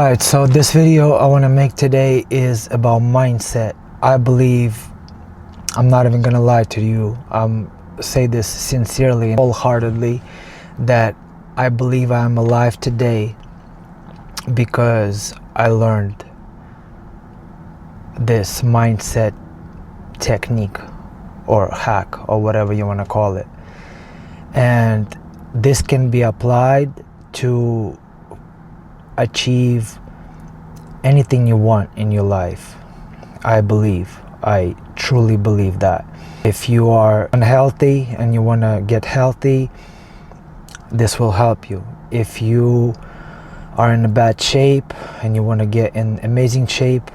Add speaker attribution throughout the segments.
Speaker 1: Alright, so this video I want to make today is about mindset. I believe, I'm not even gonna lie to you, say this sincerely and wholeheartedly, that I believe I'm alive today because I learned this mindset technique or hack or whatever you want to call it. And this can be applied to achieve anything you want in your life. I truly believe that. If you are unhealthy and you want to get healthy, this will help you. If you are in a bad shape and you want to get in amazing shape,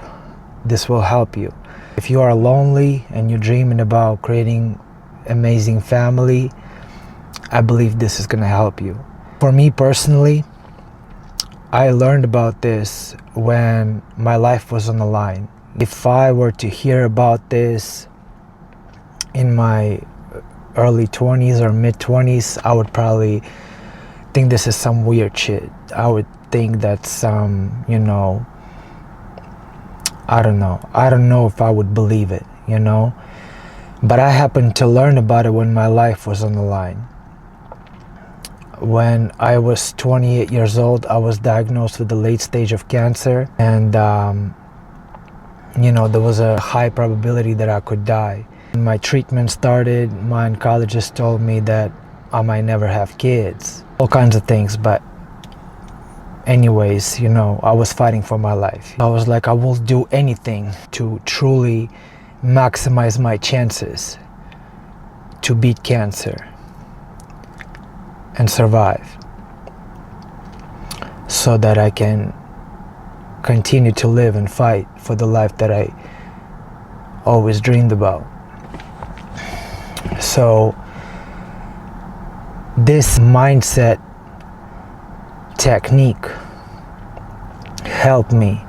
Speaker 1: this will help you. If you are lonely and you're dreaming about creating amazing family, I believe this is going to help you. For me personally, I learned about this when my life was on the line. If I were to hear about this in my early 20s or mid 20s, I would probably think this is some weird shit. I would think that's some, I don't know if I would believe it, But I happened to learn about it when my life was on the line. When I was 28 years old, I was diagnosed with a late stage of cancer, and there was a high probability that I could die. When my treatment started, my oncologist told me that I might never have kids, all kinds of things. But anyways, I was fighting for my life. I was like, I will do anything to truly maximize my chances to beat cancer and survive, so that I can continue to live and fight for the life that I always dreamed about. So this mindset technique helped me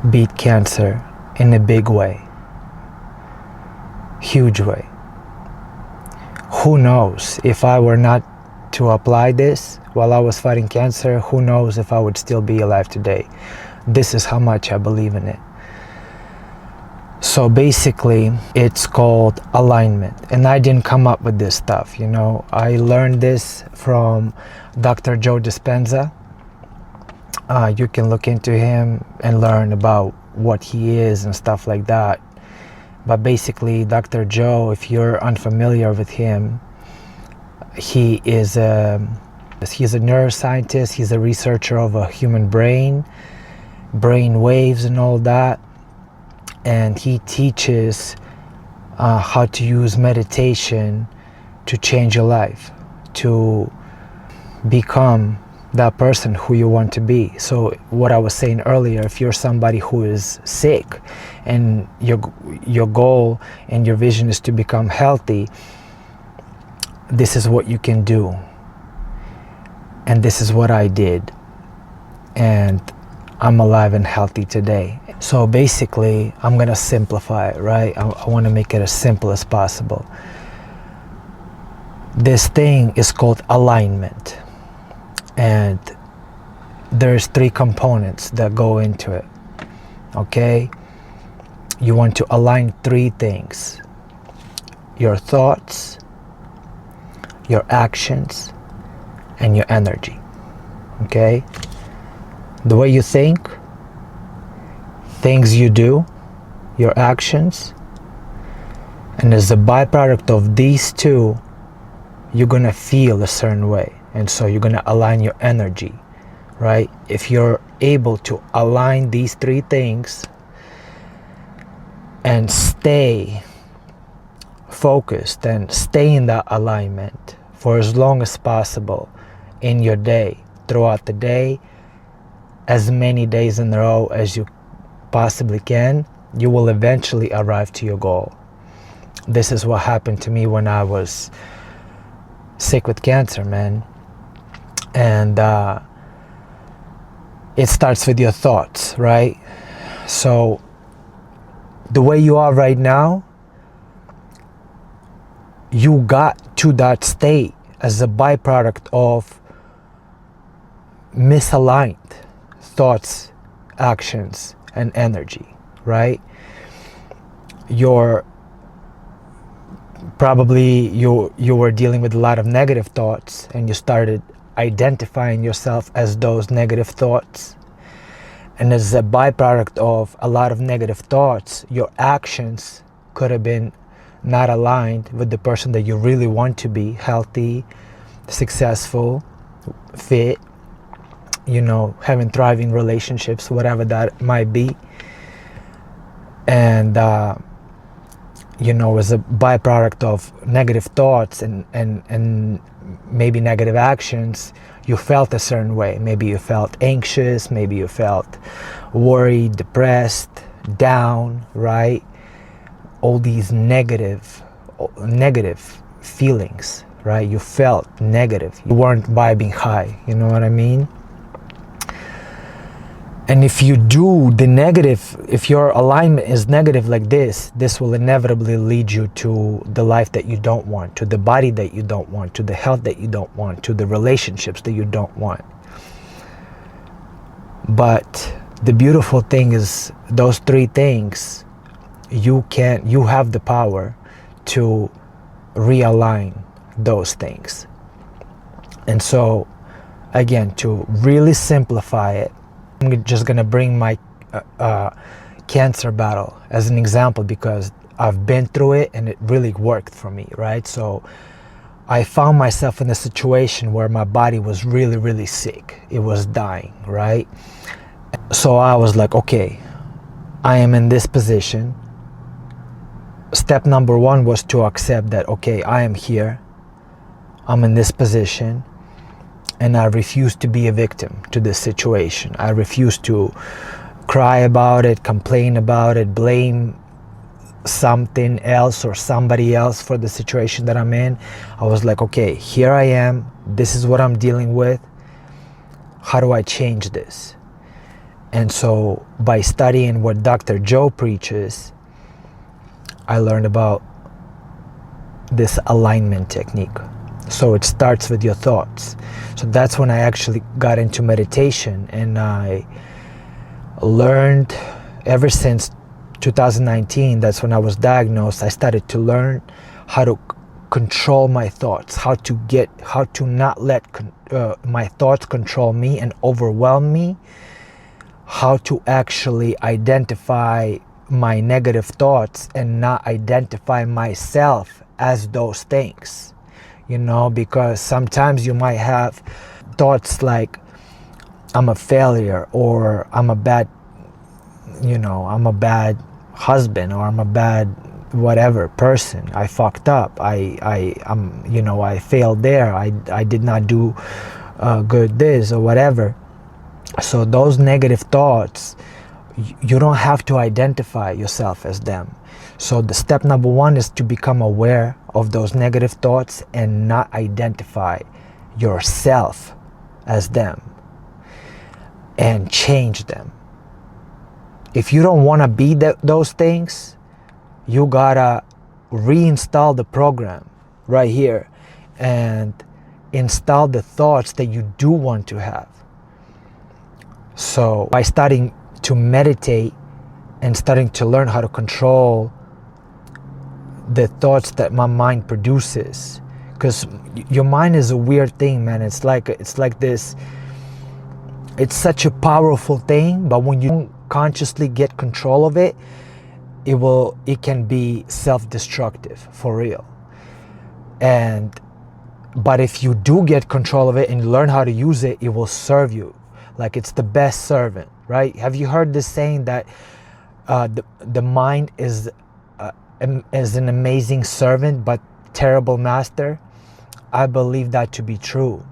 Speaker 1: beat cancer in a big way, huge way. Who knows, if I were not to apply this while I was fighting cancer, who knows if I would still be alive today. This is how much I believe in it. So basically, it's called alignment. And I didn't come up with this stuff, I learned this from Dr. Joe Dispenza. You can look into him and learn about what he is and stuff like that. But basically, Dr. Joe, if you're unfamiliar with him, he's a neuroscientist. He's a researcher of a human brain waves and all that. And he teaches how to use meditation to change your life, to become that person who you want to be. So what I was saying earlier, if you're somebody who is sick and your goal and your vision is to become healthy, this is what you can do. And this is what I did. And I'm alive and healthy today. So basically, I'm going to simplify it, right? I want to make it as simple as possible. This thing is called alignment. And there's 3 components that go into it. Okay? You want to align 3 things: your thoughts, your actions, and your energy. Okay? The way you think, things you do, your actions, and as a byproduct of these 2, you're gonna feel a certain way. And so you're gonna align your energy, right? If you're able to align these 3 things and stay focused and stay in that alignment for as long as possible in your day, throughout the day, as many days in a row as you possibly can, you will eventually arrive to your goal. This is what happened to me when I was sick with cancer, man. And it starts with your thoughts, right? So the way you are right now, you got to that state as a byproduct of misaligned thoughts, actions, and energy, right? You're probably you were dealing with a lot of negative thoughts, and you started identifying yourself as those negative thoughts. And as a byproduct of a lot of negative thoughts, your actions could have been not aligned with the person that you really want to be: healthy, successful, fit, having thriving relationships, whatever that might be. And as a byproduct of negative thoughts and maybe negative actions, you felt a certain way. Maybe you felt anxious, maybe you felt worried, depressed, down, right? All these negative feelings, right? You felt negative. You weren't vibing high, you know what I mean? And if you do the negative, if your alignment is negative like this will inevitably lead you to the life that you don't want, to the body that you don't want, to the health that you don't want, to the relationships that you don't want. But the beautiful thing is, those three things, you have the power to realign those things. And so, again, to really simplify it, I'm just gonna bring my cancer battle as an example, because I've been through it and it really worked for me, right? So I found myself in a situation where my body was really, really sick. It was dying, right? So I was like, okay, I am in this position. Step number one was to accept that, okay, I am here, I'm in this position, and I refuse to be a victim to this situation. I refuse to cry about it, complain about it, blame something else or somebody else for the situation that I'm in. I was like, okay, here I am. This is what I'm dealing with. How do I change this? And so by studying what Dr. Joe preaches, I learned about this alignment technique. So it starts with your thoughts. So that's when I actually got into meditation, and I learned ever since 2019, that's when I was diagnosed, I started to learn how to control my thoughts, how to not let my thoughts control me and overwhelm me, how to actually identify my negative thoughts and not identify myself as those things. Because sometimes you might have thoughts like, I'm a failure, or I'm a bad husband, or I'm a bad whatever person. I fucked up. I failed there. I did not do good this or whatever. So those negative thoughts, you don't have to identify yourself as them. So the step number one is to become aware of those negative thoughts and not identify yourself as them, and change them. If you don't want to be those things, you gotta reinstall the program right here and install the thoughts that you do want to have. So by starting to meditate and starting to learn how to control the thoughts that my mind produces, because your mind is a weird thing, man. It's like this, it's such a powerful thing, but when you don't consciously get control of it, it can be self-destructive for real. But if you do get control of it and learn how to use it, it will serve you like it's the best servant, right? Have you heard this saying that the mind is an amazing servant but terrible master? I believe that to be true.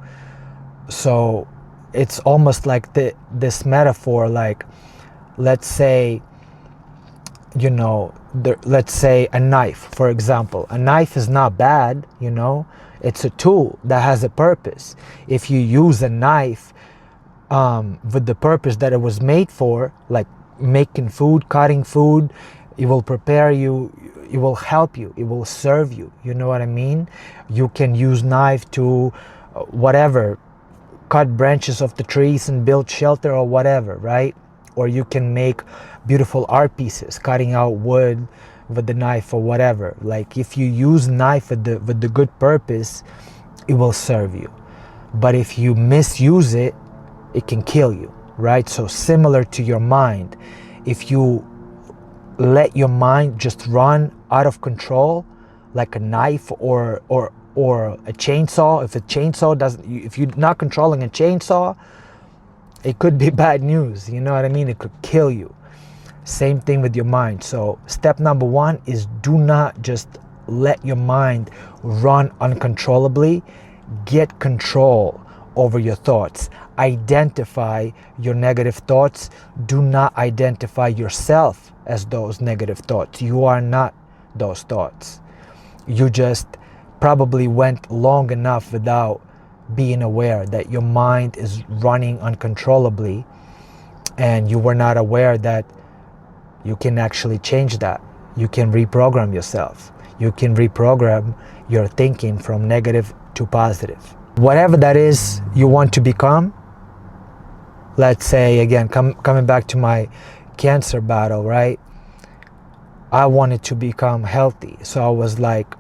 Speaker 1: So it's almost like this metaphor, like, let's say, let's say a knife, for example. A knife is not bad, it's a tool that has a purpose. If you use a knife with the purpose that it was made for, like making food, cutting food, it will prepare you, it will help you, it will serve you, you know what I mean? You can use knife to whatever, cut branches of the trees and build shelter or whatever, right? Or you can make beautiful art pieces, cutting out wood with the knife or whatever. Like if you use knife with the good purpose, it will serve you. But if you misuse it, it can kill you, right? So similar to your mind, if you let your mind just run out of control, like a knife or a chainsaw, if you're not controlling a chainsaw, it could be bad news, you know what I mean? It could kill you. Same thing with your mind. So step number one is do not just let your mind run uncontrollably. Get control over your thoughts. Identify your negative thoughts. Do not identify yourself as those negative thoughts. You are not those thoughts. You just probably went long enough without being aware that your mind is running uncontrollably, and you were not aware that you can actually change that. You can reprogram yourself. You can reprogram your thinking from negative to positive. Whatever that is you want to become, let's say again, coming back to my cancer battle, right? I wanted to become healthy. So I was like,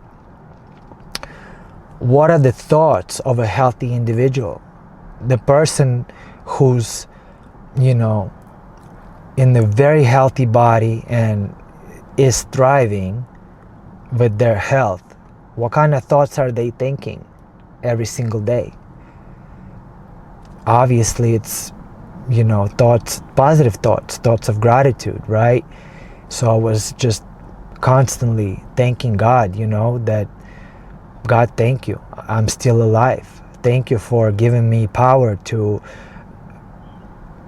Speaker 1: what are the thoughts of a healthy individual? The person who's, you know, in a very healthy body and is thriving with their health, what kind of thoughts are they thinking every single day? Obviously it's, you know, positive thoughts of gratitude, right? So I was just constantly thanking God, you know, that God, thank you, I'm still alive. Thank you for giving me power to,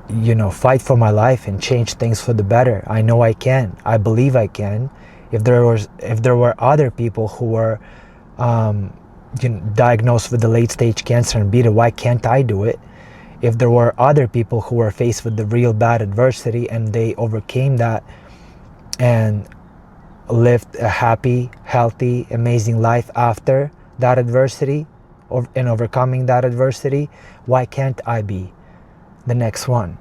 Speaker 1: you know, fight for my life and change things for the better. I know I can. I believe I can. If there were other people who were diagnosed with the late stage cancer and beat it, why can't I do it? If there were other people who were faced with the real bad adversity and they overcame that and lived a happy, healthy, amazing life after that adversity and overcoming that adversity, why can't I be the next one?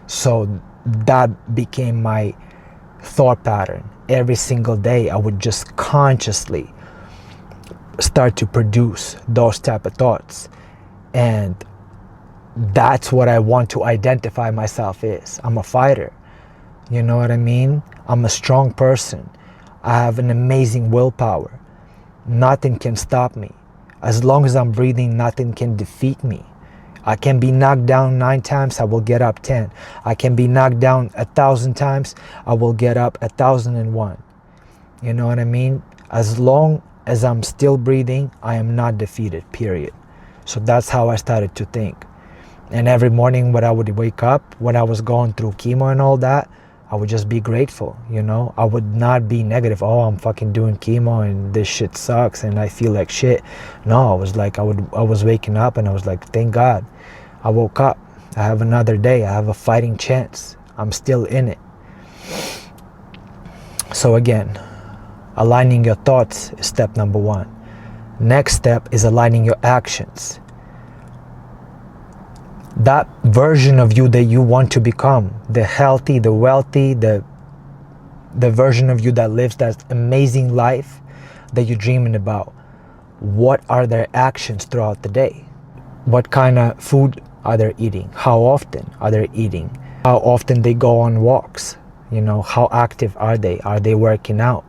Speaker 1: So that became my thought pattern. Every single day I would just consciously start to produce those type of thoughts, and that's what I want to identify myself as. I'm a fighter, you know what I mean? I'm a strong person. I have an amazing willpower. Nothing can stop me. As long as I'm breathing, nothing can defeat me. I can be knocked down 9 times, I will get up 10. I can be knocked down 1,000 times, I will get up 1,001. You know what I mean? As long as I'm still breathing, I am not defeated, period. So that's how I started to think. And every morning when I would wake up, when I was going through chemo and all that, I would just be grateful, you know? I would not be negative. Oh, I'm fucking doing chemo and this shit sucks and I feel like shit. No, I was like, I was waking up and I was like, thank God I woke up. I have another day. I have a fighting chance. I'm still in it. So again, aligning your thoughts is step number one. Next step is aligning your actions. That version of you that you want to become, the healthy, the wealthy, the version of you that lives that amazing life that you're dreaming about. What are their actions throughout the day? What kind of food are they eating? How often are they eating? How often they go on walks? You know, how active are they? Are they working out?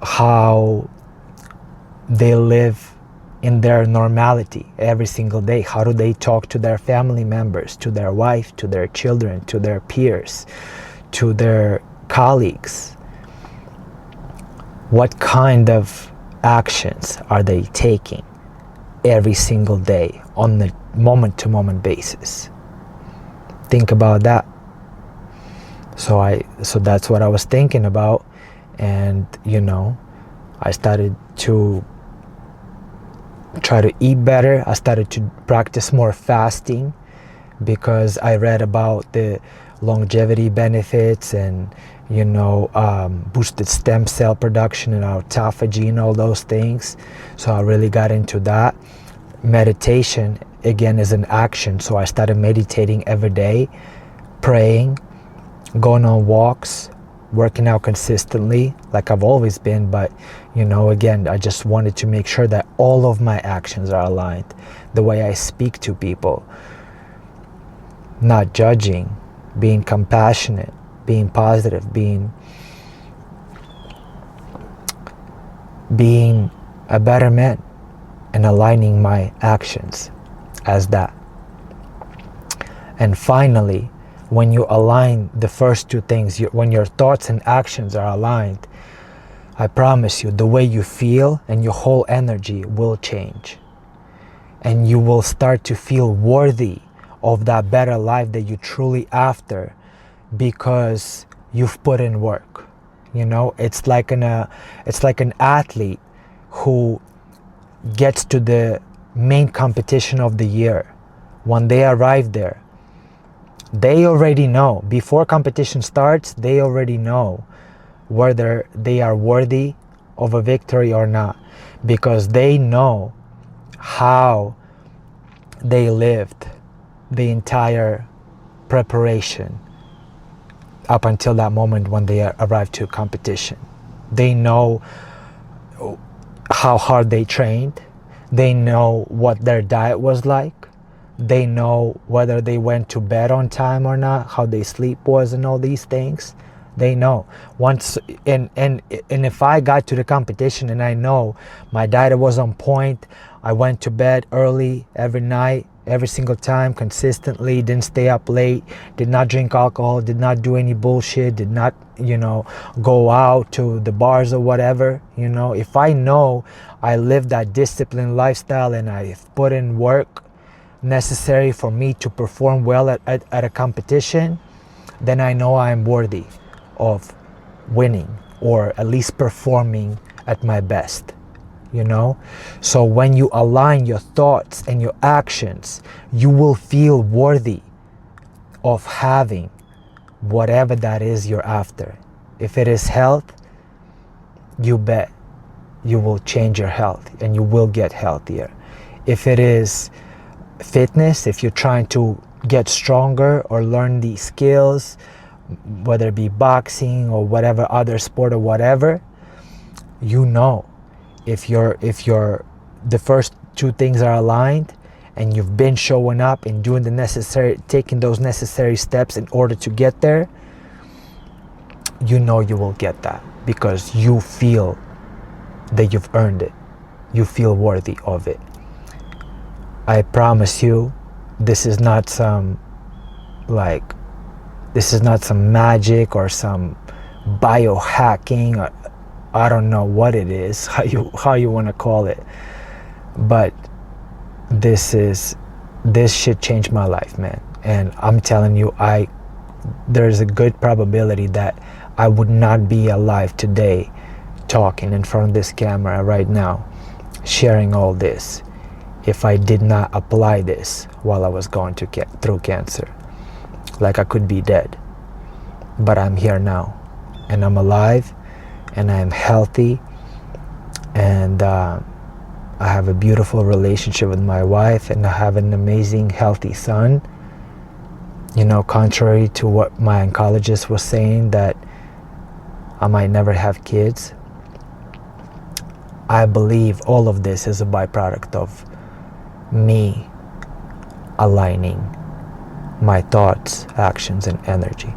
Speaker 1: How they live in their normality every single day. How do they talk to their family members, to their wife, to their children, to their peers, to their colleagues? What kind of actions are they taking every single day on the moment-to-moment basis? Think about that. So that's what I was thinking about, and you know, I started to try to eat better. I started to practice more fasting because I read about the longevity benefits and, you know, boosted stem cell production and autophagy and all those things. So I really got into that. Meditation again is an action. So I started meditating every day, praying, going on walks, working out consistently like I've always been. But again, I just wanted to make sure that all of my actions are aligned. The way I speak to people, not judging, being compassionate, being positive, being a better man, and aligning my actions as that. And finally, when you align the first two things, when your thoughts and actions are aligned, I promise you, the way you feel and your whole energy will change. And you will start to feel worthy of that better life that you truly after, because you've put in work. It's like an athlete who gets to the main competition of the year. When they arrive there, they already know, before competition starts, they already know whether they are worthy of a victory or not, because they know how they lived the entire preparation up until that moment when they arrive to competition. They know how hard they trained. They know what their diet was like. They know whether they went to bed on time or not, how their sleep was, and all these things. They know. Once and if I got to the competition and I know my diet was on point, I went to bed early every night, every single time, consistently, didn't stay up late, did not drink alcohol, did not do any bullshit, did not, go out to the bars or whatever. If I know I live that disciplined lifestyle and I've put in work necessary for me to perform well at a competition, then I know I'm worthy of winning, or at least performing at my best. So when you align your thoughts and your actions, you will feel worthy of having whatever that is you're after. If it is health, you bet you will change your health and you will get healthier. If it is fitness, if you're trying to get stronger or learn these skills, whether it be boxing or whatever other sport or whatever, if the first two things are aligned and you've been showing up and taking those necessary steps in order to get there, you will get that, because you feel that you've earned it. You feel worthy of it. I promise you, this is not some magic or some biohacking, or I don't know what it is, how you want to call it, but this shit changed my life, man. And I'm telling you, there's a good probability that I would not be alive today talking in front of this camera right now, sharing all this, if I did not apply this while I was going through cancer. Like, I could be dead, but I'm here now, and I'm alive, and I'm healthy, and I have a beautiful relationship with my wife, and I have an amazing, healthy son. Contrary to what my oncologist was saying, that I might never have kids, I believe all of this is a byproduct of me aligning my thoughts, actions, and energy.